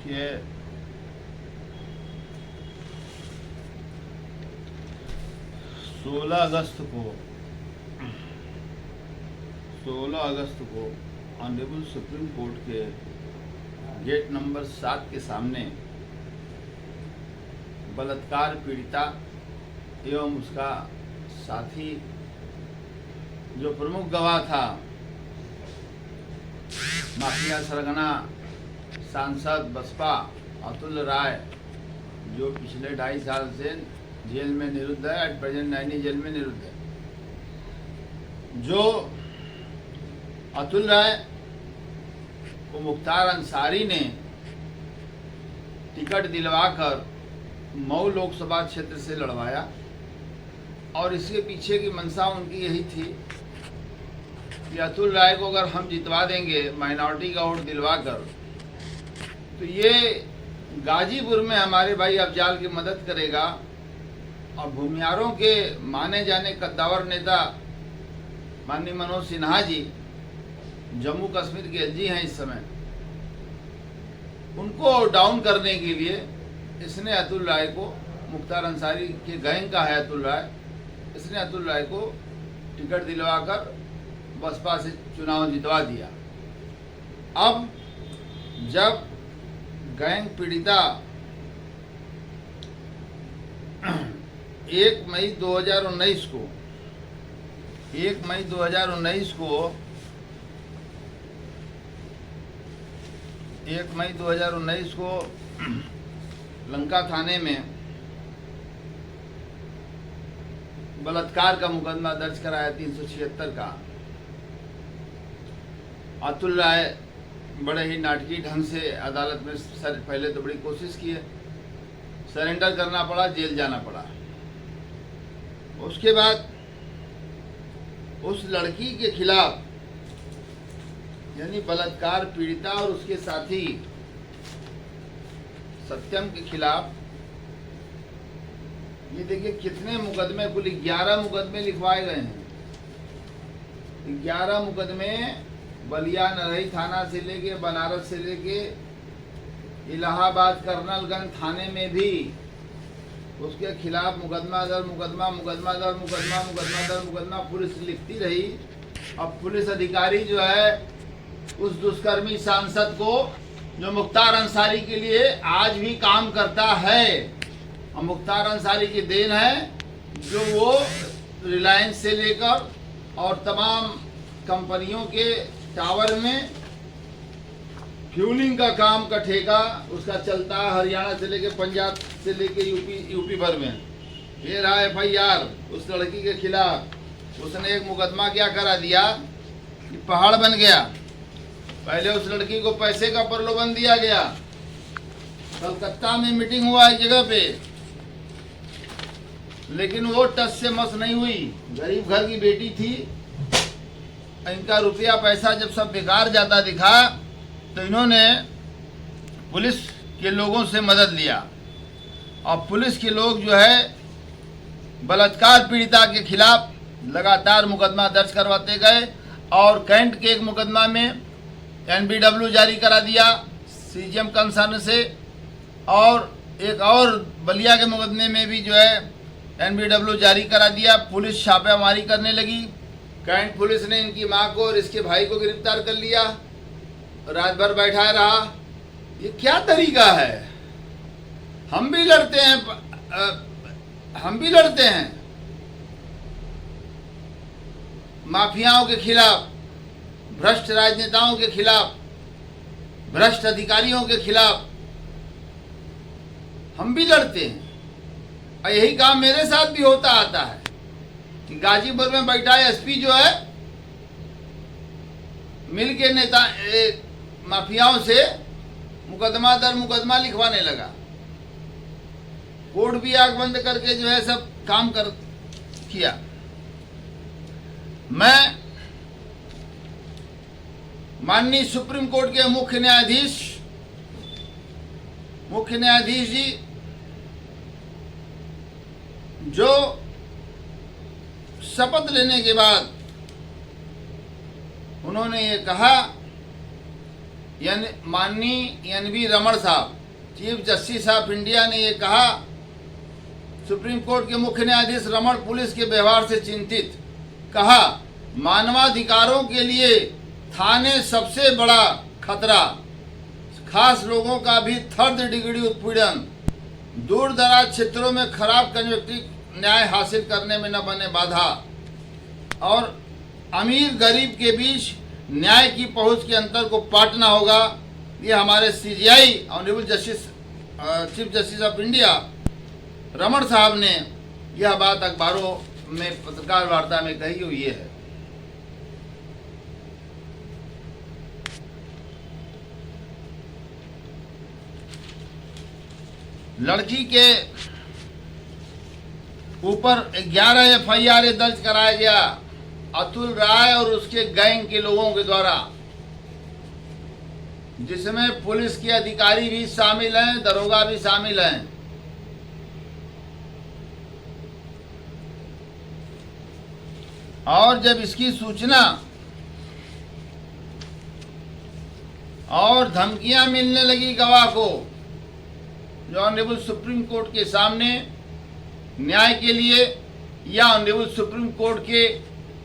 देखिए, सोलह अगस्त को ऑनरेबल सुप्रीम कोर्ट के गेट नंबर 7 के सामने बलात्कार पीड़िता एवं उसका साथी जो प्रमुख गवाह था, माफिया सरगना सांसद बसपा अतुल राय, जो पिछले 2.5 साल से जेल में निरुद्ध है, एट प्रेजेंट नैनी जेल में निरुद्ध है। जो अतुल राय को मुख्तार अंसारी ने टिकट दिलवाकर मऊ लोकसभा क्षेत्र से लड़वाया और इसके पीछे की मंशा उनकी यही थी कि अतुल राय को अगर हम जितवा देंगे माइनॉरिटी का वोट दिलवाकर, तो ये गाजीपुर में हमारे भाई अफजाल की मदद करेगा और भूमिहारों के माने जाने कद्दावर नेता माननीय मनोज सिन्हा जी, जम्मू कश्मीर के एलजी हैं इस समय, उनको डाउन करने के लिए इसने अतुल राय को, मुख्तार अंसारी के गैंग का है अतुल राय, इसने अतुल राय को टिकट दिलवाकर बसपा से चुनाव जितवा दिया। अब जब गैंग पीड़िता 1 मई 2019 को लंका थाने में बलात्कार का मुकदमा दर्ज कराया 376 का। अतुल राय बड़े ही नाटकीय ढंग से अदालत में पहले तो बड़ी कोशिश की है, सरेंडर करना पड़ा, जेल जाना पड़ा। उसके बाद उस लड़की के खिलाफ, यानी बलात्कार पीड़िता और उसके साथी सत्यम के खिलाफ, ये देखिए कितने मुकदमे, कुल 11 मुकदमे लिखवाए गए हैं। 11 मुकदमे बलिया नरही थाना से लेके, बनारस से लेके इलाहाबाद कर्नलगंज थाने में भी उसके खिलाफ मुकदमा दर मुकदमा पुलिस लिखती रही। अब पुलिस अधिकारी जो है उस दुष्कर्मी सांसद को, जो मुख्तार अंसारी के लिए आज भी काम करता है, और मुख्तार अंसारी की देन है जो वो रिलायंस से लेकर और तमाम कंपनियों के टावर में फ्यूलिंग का काम का ठेका उसका चलता है, हरियाणा से लेके पंजाब से लेके यूपी भर में। ये रहा FIR उस लड़की के खिलाफ। उसने एक मुकदमा क्या करा दिया कि पहाड़ बन गया। पहले उस लड़की को पैसे का प्रलोभन दिया गया। कलकत्ता में मीटिंग हुआ एक जगह पे, लेकिन वो टस से मस नहीं हुई। गरीब घर की बेटी थी, इनका रुपया पैसा जब सब बेकार जाता दिखा तो इन्होंने पुलिस के लोगों से मदद लिया और पुलिस के लोग जो है बलात्कार पीड़िता के खिलाफ लगातार मुकदमा दर्ज करवाते गए और कैंट के एक मुकदमा में NBW जारी करा दिया CGM कंसर्न से, और एक और बलिया के मुकदमे में भी जो है NBW जारी करा दिया। पुलिस छापेमारी करने लगी। कैंट पुलिस ने इनकी मां को और इसके भाई को गिरफ्तार कर लिया, रात भर बैठा रहा। ये क्या तरीका है? हम भी लड़ते हैं माफियाओं के खिलाफ, भ्रष्ट राजनेताओं के खिलाफ, भ्रष्ट अधिकारियों के खिलाफ हम भी लड़ते हैं। और यही काम मेरे साथ भी होता आता है कि गाजीपुर में बैठा SP जो है मिल के नेता माफियाओं से मुकदमा दर मुकदमा लिखवाने लगा। कोर्ट भी आंख बंद करके जो है सब काम किया। मैं माननीय सुप्रीम कोर्ट के मुख्य न्यायाधीश जी, जो शपथ लेने के बाद उन्होंने ये कहा, यानी माननीय NV रमण साहब, चीफ जस्टिस ऑफ इंडिया ने ये कहा, सुप्रीम कोर्ट के मुख्य न्यायाधीश रमण पुलिस के व्यवहार से चिंतित, कहा मानवाधिकारों के लिए थाने सबसे बड़ा खतरा, खास लोगों का भी थर्ड डिग्री उत्पीड़न, दूर दराज क्षेत्रों में खराब कन्वेक्टिव न्याय हासिल करने में न बने बाधा, और अमीर गरीब के बीच न्याय की पहुंच के अंतर को पाटना होगा। ये हमारे CJI honourable justice chief justice of India Raman साहब ने यह बात अखबारों में पत्रकार वार्ता में कही हुई है। लड़की के ऊपर 11 एफआईआर दर्ज कराया गया अतुल राय और उसके गैंग के लोगों के द्वारा, जिसमें पुलिस के अधिकारी भी शामिल हैं, दरोगा भी शामिल हैं। और जब इसकी सूचना और धमकियां मिलने लगी गवाह को, जो ऑनरेबल सुप्रीम कोर्ट के सामने न्याय के लिए या ऑनरेबल सुप्रीम कोर्ट के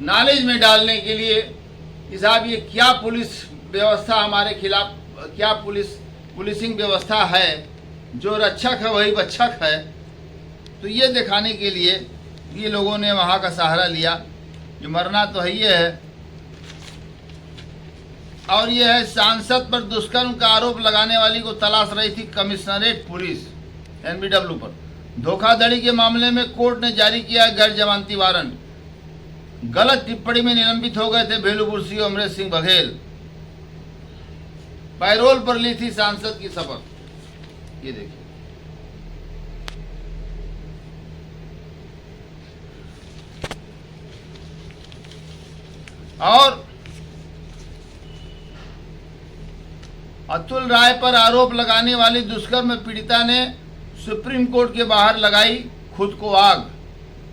नॉलेज में डालने के लिए कि साहब ये क्या पुलिस व्यवस्था हमारे खिलाफ, क्या पुलिसिंग व्यवस्था है, जो रक्षक है वही भक्षक है, तो ये दिखाने के लिए ये लोगों ने वहाँ का सहारा लिया। जो मरना तो है ही है। और यह है सांसद पर दुष्कर्म का आरोप लगाने वाली को तलाश रही थी कमिश्नरेट पुलिस एनबीडब्ल्यू पर। धोखाधड़ी के मामले में कोर्ट ने जारी किया गैर जमानती वारंट। गलत टिप्पणी में निलंबित हो गए थे भेलुपुर सीओ अमरेश सिंह बघेल। पैरोल पर ली थी सांसद की शपथ। ये देखिए, और अतुल राय पर आरोप लगाने वाली दुष्कर्म पीड़िता ने सुप्रीम कोर्ट के बाहर लगाई खुद को आग।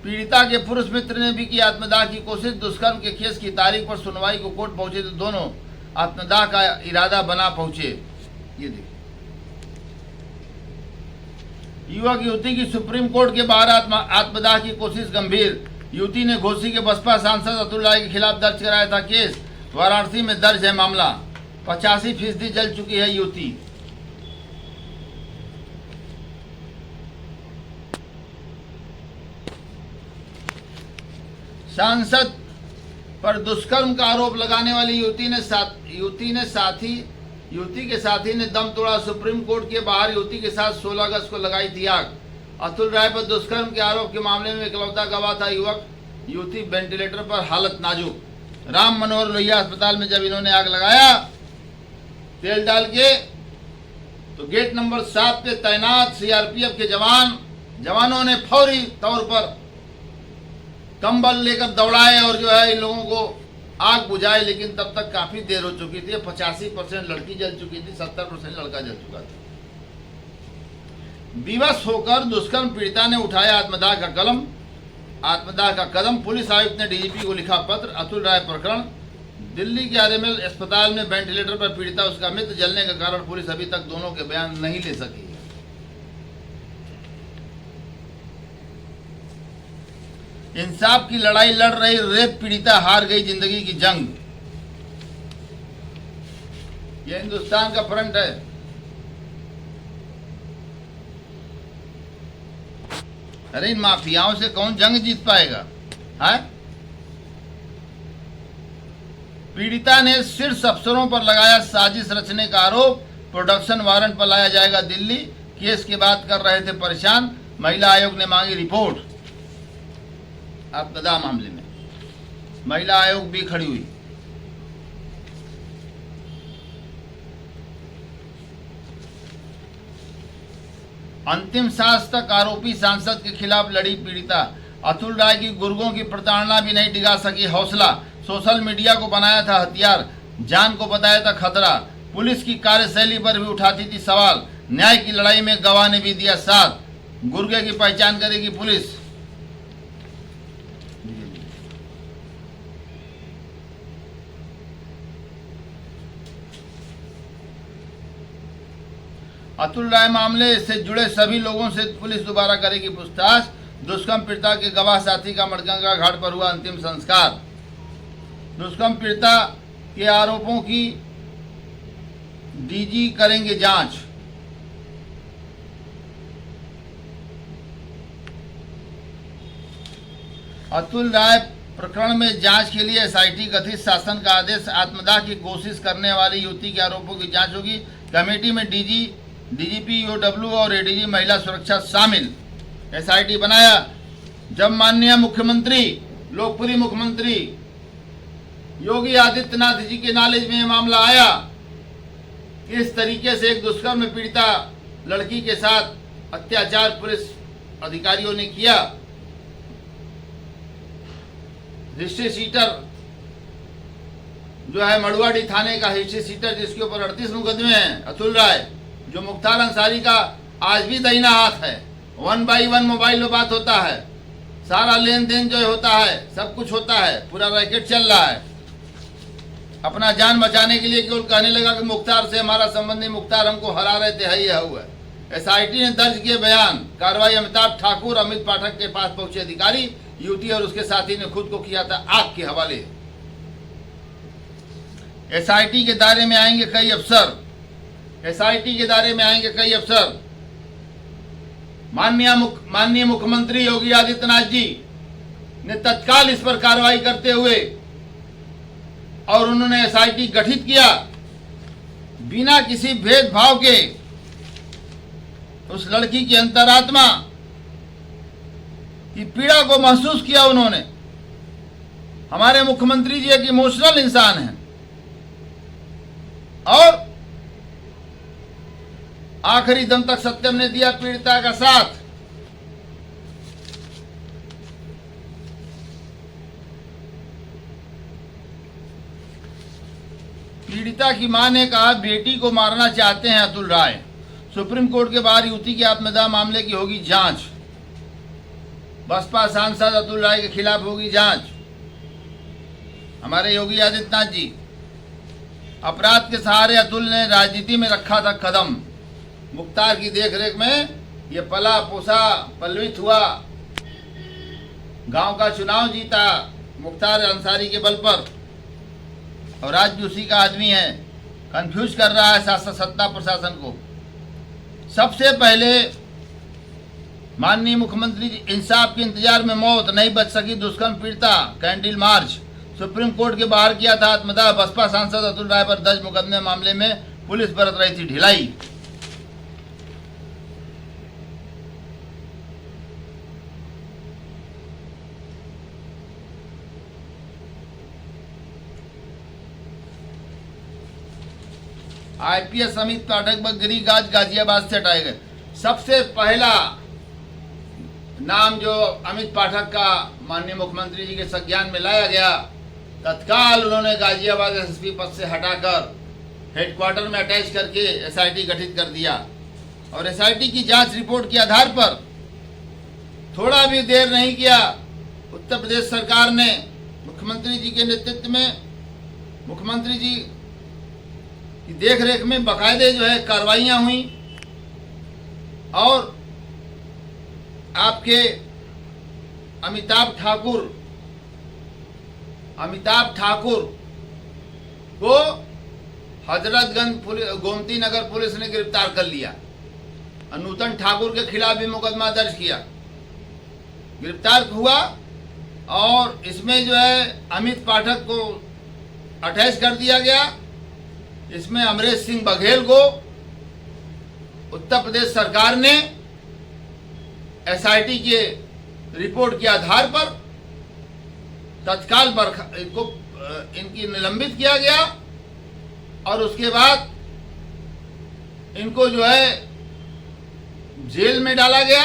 पीड़िता के पुरुष मित्र ने भी की आत्मदाह की कोशिश। दुष्कर्म के केस की तारीख पर सुनवाई को कोर्ट पहुंचे तो दोनों आत्मदाह का इरादा बना पहुंचे। ये देखिए, युवक युवती की सुप्रीम कोर्ट के बाहर आत्मदाह की कोशिश गंभीर। युवती ने घोसी के बसपा सांसद अतुल राय के खिलाफ दर्ज कराया था केस। वाराणसी में दर्ज है मामला। 85% जल चुकी है युवती। सांसद पर दुष्कर्म का आरोप लगाने वाली युवती के साथी ने दम तोड़ा। सुप्रीम कोर्ट के बाहर युवती के साथ 16 अगस्त को लगाई थी आग। अतुल राय पर दुष्कर्म के आरोप के मामले में इकलौता गवाह था युवक। युवती वेंटिलेटर पर, हालत नाजुक। राम मनोहर लोहिया अस्पताल में जब इन्होंने आग लगाया तेल डाल के, तो गेट नंबर 7 पे तैनात सीआरपीएफ के जवानों ने फौरी तौर पर कंबल लेकर दौड़ाए और जो है इन लोगों को आग बुझाए। लेकिन तब तक काफी देर हो चुकी थी। 85% लड़की जल चुकी थी, 70% लड़का जल चुका था। विवश होकर दुष्कर्म पीड़िता ने उठाया आत्मदाह का कदम। पुलिस आयुक्त ने डीजीपी को लिखा पत्र। अतुल राय प्रकरण। दिल्ली के आरएमएल अस्पताल में वेंटिलेटर पर पीड़िता उसका मित्र जलने के कारण पुलिस अभी तक दोनों के बयान नहीं ले सकी है। इंसाफ की लड़ाई लड़ रही रेप पीड़िता हार गई जिंदगी की जंग। यह हिंदुस्तान का फ्रंट है। अरे इन माफियाओं से कौन जंग जीत पाएगा है? पीड़िता ने शीर्ष अफसरों पर लगाया साजिश रचने का आरोप। प्रोडक्शन वारंट पर लाया जाएगा दिल्ली। केस की बात कर रहे थे परेशान। महिला आयोग ने मांगी रिपोर्ट। आत्मदाह मामले में महिला आयोग भी खड़ी हुई। अंतिम सांस तक आरोपी सांसद के खिलाफ लड़ी पीड़िता। अतुल राय की गुर्गों की प्रताड़ना भी नहीं डिगा सकी हौसला। सोशल मीडिया को बनाया था हथियार, जान को बताया था खतरा। पुलिस की कार्यशैली पर भी उठाती थी सवाल। न्याय की लड़ाई में गवाह ने भी दिया साथ। गुर्गे की पहचान करेगी पुलिस। अतुल राय मामले से जुड़े सभी लोगों से पुलिस दोबारा करेगी पूछताछ। दुष्कर्म पीड़िता के गवाह साथी का मड़गंगा घाट पर हुआ अंतिम संस्कार। दुष्कर्म पीड़िता के आरोपों की डीजी करेंगे जांच। अतुल राय प्रकरण में जांच के लिए एसआईटी गठित, शासन का आदेश। आत्मदाह की कोशिश करने वाली युवती के आरोपों की जांच होगी। कमेटी में डीजीपी ईओडब्ल्यू और एडीजी महिला सुरक्षा शामिल। एसआईटी बनाया। जब माननीय मुख्यमंत्री, लोकप्रिय मुख्यमंत्री योगी आदित्यनाथ जी के नॉलेज में यह मामला आया, इस तरीके से एक दुष्कर्म पीड़िता लड़की के साथ अत्याचार पुलिस अधिकारियों ने किया। हिस्ट्री सीटर जो है मड़ुआडी थाने का हिस्ट्री सीटर, जिसके ऊपर 38 मुकदमे हैं, अतुल राय, जो मुख्तार अंसारी का आज भी दाहिना हाथ है। 1 by 1 मोबाइल में बात होता है, सारा लेन देन जो होता है, सब कुछ होता है, पूरा रैकेट चल रहा है। अपना जान बचाने के लिए केवल कहने लगा कि मुख्तार से हमारा संबंधी, मुख्तार हमको हरा रहे थे, है यह हुआ। एसआईटी ने दर्ज किए बयान। कार्रवाई अमिताभ ठाकुर, अमित पाठक के पास पहुंचे अधिकारी। युवती और उसके साथी ने खुद को किया था आग के हवाले। एसआईटी के दायरे में आएंगे कई अफसर। एसआईटी के दायरे में आएंगे कई अफसर। माननीय मुख्यमंत्री योगी आदित्यनाथ जी ने तत्काल इस पर कार्रवाई करते हुए और उन्होंने एसआईटी गठित किया। बिना किसी भेदभाव के उस लड़की की अंतरात्मा की पीड़ा को महसूस किया उन्होंने। हमारे मुख्यमंत्री जी एक इमोशनल इंसान हैं और आखिरी दम तक सत्यम ने दिया पीड़िता का साथ। पीड़िता की मां ने कहा, बेटी को मारना चाहते हैं अतुल राय। सुप्रीम कोर्ट के बाहर युवती के आत्मदाह मामले की होगी जांच। बसपा सांसद अतुल राय के खिलाफ होगी जांच। हमारे योगी आदित्यनाथ जी, अपराध के सहारे अतुल ने राजनीति में रखा था कदम। मुख्तार की देखरेख में ये पला पोसा पल्लवित हुआ, गांव का चुनाव जीता मुख्तार अंसारी के बल पर, और आज भी उसी का आदमी है। कंफ्यूज कर रहा है सत्ता प्रशासन को। सबसे पहले माननीय मुख्यमंत्री जी, इंसाफ के इंतजार में मौत, नहीं बच सकी दुष्कर्म पीड़िता, कैंडल मार्च। सुप्रीम कोर्ट के बाहर किया था आत्मदाह। बसपा सांसद अतुल राय पर दर्ज मुकदमे मामले में पुलिस बरत रही थी ढिलाई। आईपीएस अमित पाठक पर गिरी गाज, गाजियाबाद से हटाए गए। सबसे पहला नाम जो अमित पाठक का माननीय मुख्यमंत्री जी के संज्ञान में लाया गया, तत्काल उन्होंने गाजियाबाद एसएसपी पद से हटाकर हेडक्वार्टर में अटैच करके एसआईटी गठित कर दिया। और एसआईटी की जांच रिपोर्ट के आधार पर थोड़ा भी देर नहीं किया, उत्तर प्रदेश सरकार ने मुख्यमंत्री जी के नेतृत्व में, मुख्यमंत्री जी की देखरेख में बाकायदे जो है कार्रवाइयां हुई और आपके अमिताभ ठाकुर को हजरतगंज गोमती नगर पुलिस ने गिरफ्तार कर लिया। नूतन ठाकुर के खिलाफ भी मुकदमा दर्ज किया, गिरफ्तार हुआ। और इसमें जो है अमित पाठक को अटैच कर दिया गया। इसमें अमरेश सिंह बघेल को उत्तर प्रदेश सरकार ने एसआईटी के रिपोर्ट के आधार पर तत्काल इनकी निलंबित किया गया और उसके बाद इनको जो है जेल में डाला गया।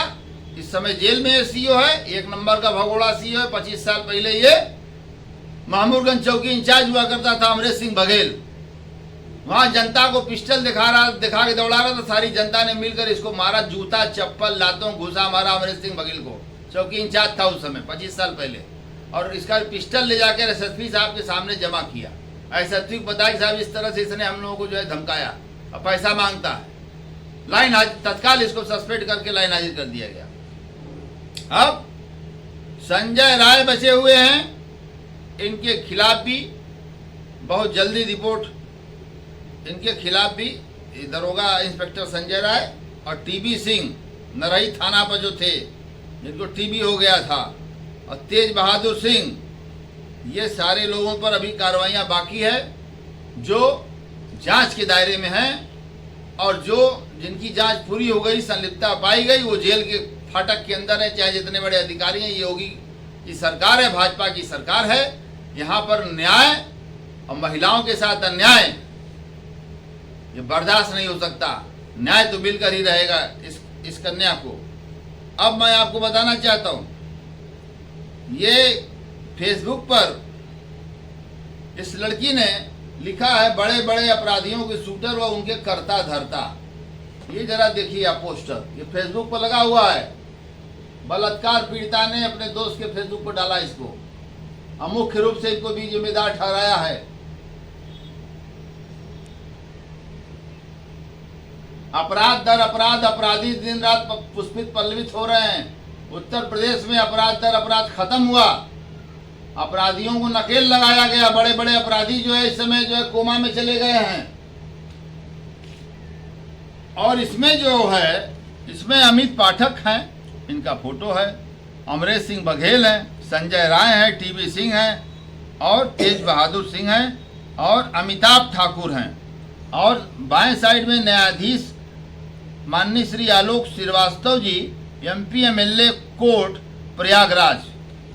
इस समय जेल में सीओ है, 1 नंबर का भगोड़ा सीओ है। 25 साल पहले ये मामूरगंज चौकी इंचार्ज हुआ करता था अमरेश सिंह बघेल। वहां जनता को पिस्टल दिखा के दौड़ा रहा था। सारी जनता ने मिलकर इसको मारा, जूता चप्पल लातों घुसा मारा अमरेश सिंह बघेल को। चौकी इंचार्ज था उस समय 25 साल पहले। और इसका पिस्टल ले जाकर एसएसपी साहब के सामने जमा किया। एसएसपी को बताया कि साहब इस तरह से इसने हम लोगों को जो है धमकाया और पैसा मांगता है। लाइन हाजिर, तत्काल इसको सस्पेंड करके लाइन हाजिर कर दिया गया। अब संजय राय बचे हुए हैं, इनके खिलाफ भी बहुत जल्दी रिपोर्ट, इनके खिलाफ भी दरोगा इंस्पेक्टर संजय राय और टीबी सिंह नरही थाना पर जो थे, जिनको टीबी हो गया था, और तेज बहादुर सिंह, ये सारे लोगों पर अभी कार्रवाइयाँ बाकी है जो जांच के दायरे में हैं, और जो जिनकी जांच पूरी हो गई, संलिप्तता पाई गई, वो जेल के फाटक के अंदर है। चाहे जितने बड़े अधिकारी हैं, ये योगी की सरकार है, भाजपा की सरकार है, यहाँ पर न्याय और महिलाओं के साथ अन्याय ये बर्दाश्त नहीं हो सकता। न्याय तो मिलकर ही रहेगा इस कन्या को। अब मैं आपको बताना चाहता हूँ, ये फेसबुक पर इस लड़की ने लिखा है बड़े बड़े अपराधियों के शूटर व उनके कर्ता धर्ता। ये जरा देखिए आप पोस्टर, ये फेसबुक पर लगा हुआ है। बलात्कार पीड़िता ने अपने दोस्त के फेसबुक पर डाला इसको, और मुख्य रूप से इनको भी जिम्मेदार ठहराया है। अपराध दर अपराध, अपराधी दिन रात पुष्पित पल्लवित हो रहे हैं। उत्तर प्रदेश में अपराध दर अपराध खत्म हुआ, अपराधियों को नकेल लगाया गया। बड़े बड़े अपराधी जो है इस समय जो है कोमा में चले गए हैं। और इसमें जो है, इसमें अमित पाठक हैं, इनका फोटो है, अमरेश सिंह बघेल हैं, संजय राय हैं, टीबी सिंह हैं, और तेज बहादुर सिंह हैं, और अमिताभ ठाकुर हैं। और बाएं साइड में न्यायाधीश माननीय Shri Alok Srivastava ji, MP MLA court Prayagraj,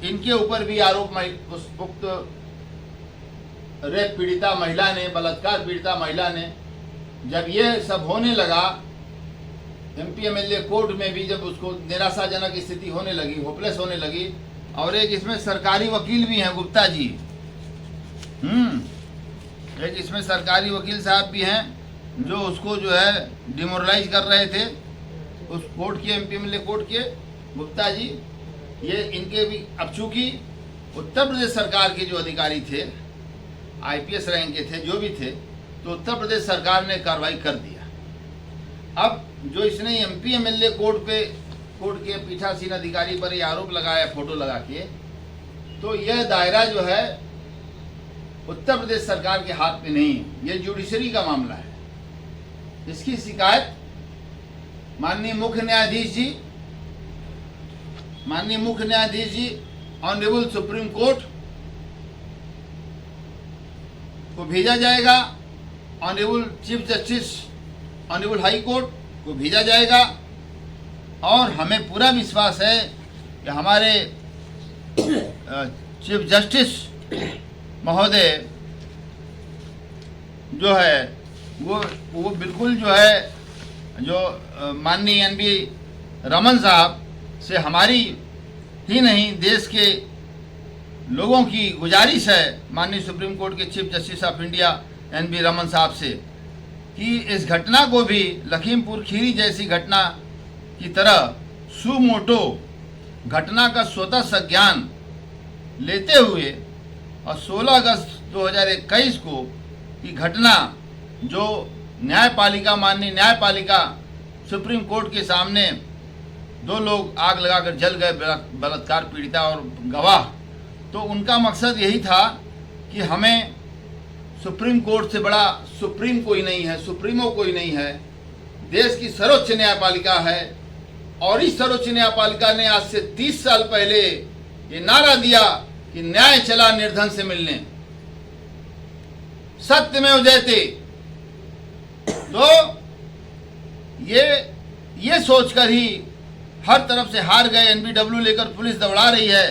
इनके ऊपर भी आरोप उक्त रेप पीड़िता महिला ने, बलात्कार पीड़िता महिला ने, जब ये सब होने लगा एमपी एमएलए कोर्ट में भी, जब उसको निराशाजनक स्थिति होने लगी, होपलेस होने लगी, और एक इसमें सरकारी वकील भी हैं गुप्ता जी, एक इसमें सरकारी वकील साहब भी हैं जो उसको जो है डिमोरलाइज कर रहे थे, उस कोर्ट के, एमपी एमएलए कोर्ट के गुप्ता जी। ये इनके भी, अब चूंकि उत्तर प्रदेश सरकार के जो अधिकारी थे, आईपीएस रैंक के थे, जो भी थे, तो उत्तर प्रदेश सरकार ने कार्रवाई कर दिया। अब जो इसने एमपी एमएलए कोर्ट के पीठासीन अधिकारी पर ये आरोप लगाया फोटो लगा के, तो यह दायरा जो है उत्तर प्रदेश सरकार के हाथ में नहीं, ये जुडिशरी का मामला है। इसकी शिकायत माननीय मुख्य न्यायाधीश जी ऑनरेबल सुप्रीम कोर्ट को भेजा जाएगा, honourable chief justice honourable high court को भेजा जाएगा। और हमें पूरा विश्वास है कि हमारे चीफ जस्टिस महोदय जो है वो बिल्कुल जो है, जो माननीय एनबी रमन साहब से हमारी ही नहीं, देश के लोगों की गुजारिश है माननीय सुप्रीम कोर्ट के chief justice of India N B Ramana साहब से, कि इस घटना को भी लखीमपुर खीरी जैसी घटना की तरह सुमोटो घटना का स्वतः संज्ञान लेते हुए और 16 अगस्त 2021 को की घटना जो न्यायपालिका, माननीय न्यायपालिका सुप्रीम कोर्ट के सामने 2 लोग आग लगाकर जल गए, बलात्कार पीड़िता और गवाह, तो उनका मकसद यही था कि हमें सुप्रीम कोर्ट से बड़ा सुप्रीम कोई नहीं है, सुप्रीमो कोई नहीं है, देश की सर्वोच्च न्यायपालिका है। और इस सर्वोच्च न्यायपालिका ने आज से 30 साल पहले ये नारा दिया कि न्याय चला निर्धन से मिलने, सत्यमेव जयते। तो ये सोचकर ही हर तरफ से हार गए, एनबीडब्ल्यू लेकर पुलिस दौड़ा रही है।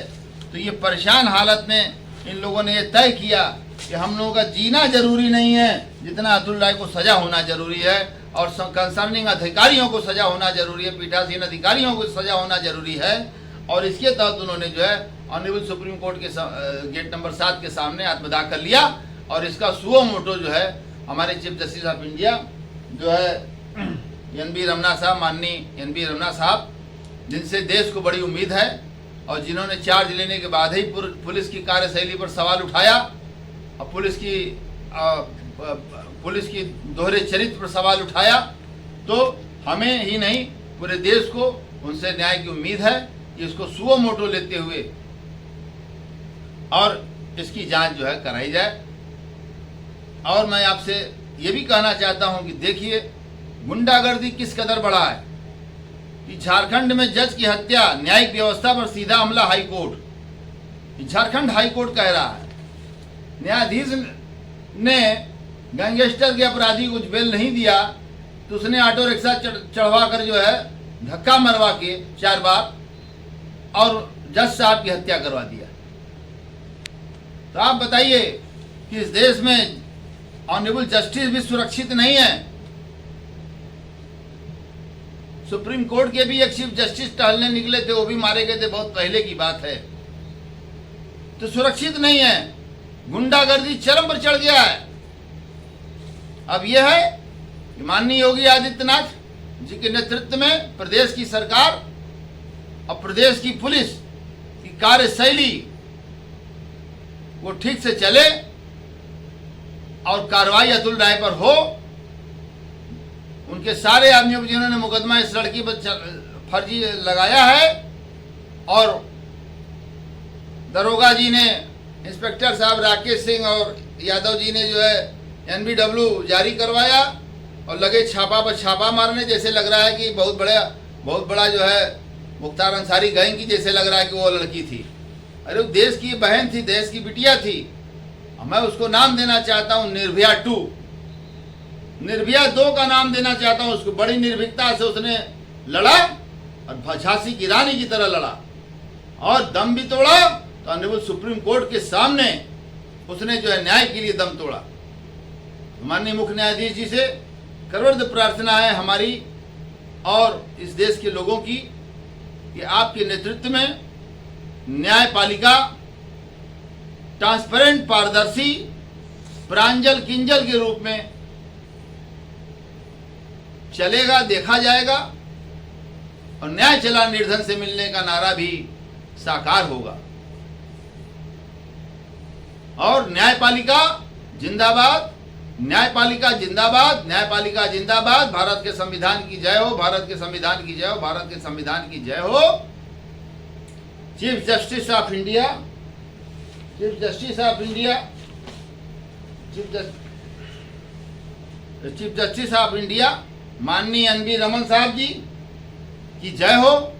तो ये परेशान हालत में इन लोगों ने ये तय किया कि हम लोगों का जीना जरूरी नहीं है जितना अतुल राय को सजा होना जरूरी है, और कंसर्निंग अधिकारियों को सजा होना जरूरी है, पीठासीन अधिकारियों को सजा होना जरूरी है। और इसके तहत उन्होंने जो है ऑनरेबल सुप्रीम कोर्ट के गेट नंबर 7 के सामने आत्मदाह कर लिया। और इसका सुओ मोटो जो है हमारे चीफ जस्टिस ऑफ इंडिया जो है एनबी रमना साहब, माननीय एनबी रमना साहब, जिनसे देश को बड़ी उम्मीद है और जिन्होंने चार्ज लेने के बाद ही पुलिस की कार्यशैली पर सवाल उठाया और पुलिस की दोहरे चरित्र पर सवाल उठाया, तो हमें ही नहीं पूरे देश को उनसे न्याय की उम्मीद है कि इसको सुओ मोटो लेते हुए और इसकी जांच जो है कराई जाए। और मैं आपसे ये भी कहना चाहता हूं कि देखिए गुंडागर्दी किस कदर बढ़ा है कि झारखंड में जज की हत्या, न्यायिक व्यवस्था पर सीधा हमला high court. Jharkhand high court कह रहा है न्यायाधीश ने गैंगस्टर के अपराधी को बेल नहीं दिया तो उसने ऑटो रिक्शा चढ़वा कर जो है धक्का मरवा के 4 बार और जज साहब की हत्या करवा दिया। तो आप बताइए कि इस देश में ऑनरेबल जस्टिस भी सुरक्षित नहीं है। सुप्रीम कोर्ट के भी एक चीफ जस्टिस टहलने निकले थे, वो भी मारे गए थे, बहुत पहले की बात है। तो सुरक्षित नहीं है, गुंडागर्दी चरम पर चढ़ गया है। अब यह है कि माननीय योगी आदित्यनाथ जी के नेतृत्व में प्रदेश की सरकार और प्रदेश की पुलिस की कार्यशैली वो ठीक से चले और कार्रवाई अतुल राय पर हो। उनके सारे आदमियों पर जिन्होंने मुकदमा इस लड़की पर फर्जी लगाया है और दरोगा जी ने, इंस्पेक्टर साहब राकेश सिंह और यादव जी ने जो है NBW जारी करवाया और लगे छापा पर छापा मारने। जैसे लग रहा है कि बहुत बड़ा जो है मुख्तार अंसारी गैंग की जैसे लग रहा है कि वो लड़की थी। अरे वो देश की बहन थी, देश की बिटिया थी। मैं उसको नाम देना चाहता हूँ निर्भया 2, निर्भया 2 का नाम देना चाहता हूँ उसको। बड़ी निर्भीकता से उसने लड़ा और झांसी की रानी की तरह लड़ा और दम भी तोड़ा। तो ऑनरेबल सुप्रीम कोर्ट के सामने उसने जो है न्याय के लिए दम तोड़ा। माननीय मुख्य न्यायाधीश जी से करवरद प्रार्थना है हमारी और इस देश के लोगों की कि आपके नेतृत्व में न्यायपालिका ट्रांसपेरेंट, पारदर्शी, प्रांजल किंजल के रूप में चलेगा, देखा जाएगा और न्याय चला निर्धन से मिलने का नारा भी साकार होगा। और न्यायपालिका जिंदाबाद, न्यायपालिका जिंदाबाद, न्यायपालिका जिंदाबाद। भारत के संविधान की जय हो, भारत के संविधान की जय हो, भारत के संविधान की जय हो। Chief justice of India, chief justice of India, chief justice of India माननीय NV रमन साहब जी की जय हो।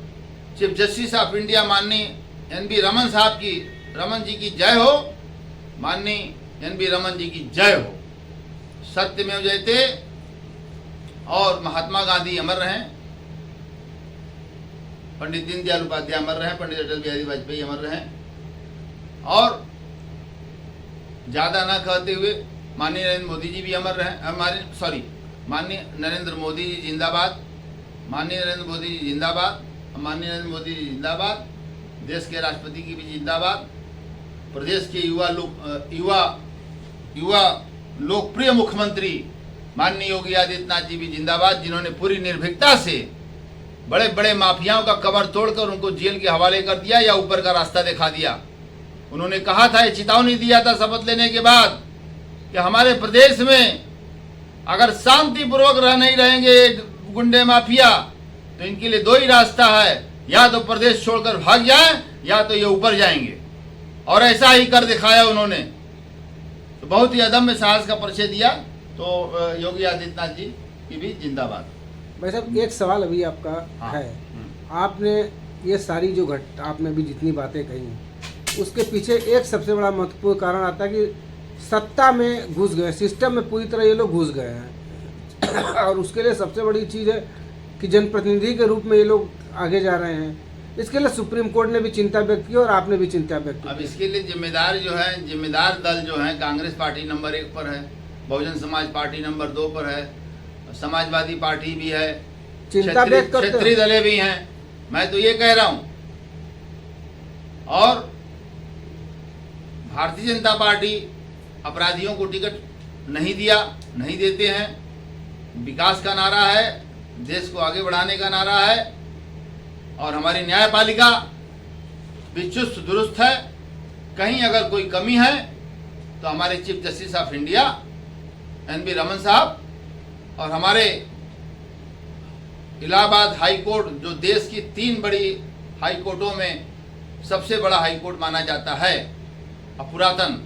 चीफ जस्टिस ऑफ इंडिया माननीय NV रमन जी की जय हो। माननीय NV रमन जी की जय हो। सत्यमेव जयते। और महात्मा गांधी अमर रहें, पंडित दीनदयाल उपाध्याय अमर रहें, पंडित अटल बिहारी वाजपेयी अमर रहें। और ज्यादा ना कहते हुए माननीय नरेंद्र मोदी जी भी अमर रहें। माननीय नरेंद्र मोदी जी जिंदाबाद, माननीय नरेंद्र मोदी जी जिंदाबाद, माननीय नरेंद्र मोदी जी जिंदाबाद। देश के राष्ट्रपति की भी जिंदाबाद। प्रदेश के युवा लोकप्रिय मुख्यमंत्री माननीय योगी आदित्यनाथ जी भी जिंदाबाद, जिन्होंने पूरी निर्भीकता से बड़े बड़े माफियाओं का कमर तोड़कर उनको जेल के हवाले कर दिया या ऊपर का रास्ता दिखा दिया। उन्होंने कहा था, ये चेतावनी दिया था शपथ लेने के बाद कि हमारे प्रदेश में अगर शांतिपूर्वक नहीं रहेंगे गुंडे माफिया तो इनके लिए 2 ही रास्ता है, या तो प्रदेश छोड़कर भाग जाएं या तो ये ऊपर जाएंगे। और ऐसा ही कर दिखाया उन्होंने। तो बहुत ही अदम्य साहस का परिचय दिया। तो योगी आदित्यनाथ जी की भी जिंदाबाद। भाई साहब एक सवाल अभी आपका है। आपने ये सारी जो आपने अभी जितनी बातें कही उसके पीछे एक सबसे बड़ा महत्वपूर्ण कारण आता है कि सत्ता में घुस गए, सिस्टम में पूरी तरह ये लोग घुस गए हैं। और उसके लिए सबसे बड़ी चीज़ है कि जनप्रतिनिधि के रूप में ये लोग आगे जा रहे हैं। इसके लिए सुप्रीम कोर्ट ने भी चिंता व्यक्त की और आपने भी चिंता व्यक्त की। अब इसके लिए जिम्मेदार दल जो है कांग्रेस पार्टी नंबर 1 पर है, बहुजन समाज पार्टी नंबर 2 पर है, समाजवादी पार्टी भी है, चिंता व्यक्त करते हैं, क्षेत्रीय दलें भी हैं। मैं तो ये कह रहा हूं। और भारतीय जनता पार्टी अपराधियों को टिकट नहीं दिया, नहीं देते हैं। विकास का नारा है, देश को आगे बढ़ाने का नारा है। और हमारी न्यायपालिका भी चुस्त दुरुस्त है। कहीं अगर कोई कमी है तो हमारे chief justice of India NV Raman साहब और हमारे इलाहाबाद हाई कोर्ट जो देश की 3 बड़ी हाई कोर्टों में सबसे बड़ा हाई कोर्ट माना जाता है और पुरातन,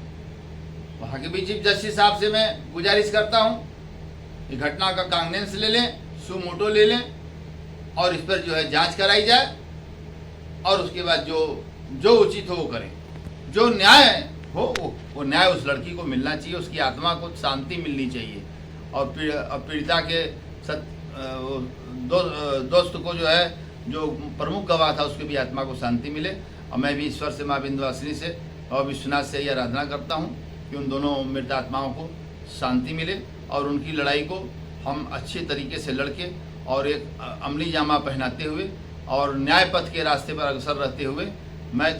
वहाँ के भी चीफ जस्टिस साहब से मैं गुजारिश करता हूँ कि घटना का कांग्नेंस ले लें, सुमोटो ले लें और इस पर जो है जांच कराई जाए और उसके बाद जो उचित हो वो करें। जो न्याय हो वो न्याय उस लड़की को मिलना चाहिए, उसकी आत्मा को शांति मिलनी चाहिए और पीड़िता के दोस्त को जो है जो प्रमुख गवाह था उसकी भी आत्मा को शांति मिले। और मैं भी ईश्वर से, माँ विंध्यवासिनी से और विश्वनाथ से ये आराधना करता हूँ कि उन दोनों मृत आत्माओं को शांति मिले और उनकी लड़ाई को हम अच्छे तरीके से लड़के और एक अमली जामा पहनाते हुए और न्याय पथ के रास्ते पर अग्रसर रहते हुए मैं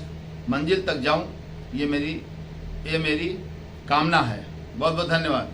मंजिल तक जाऊं, ये मेरी कामना है। बहुत बहुत धन्यवाद।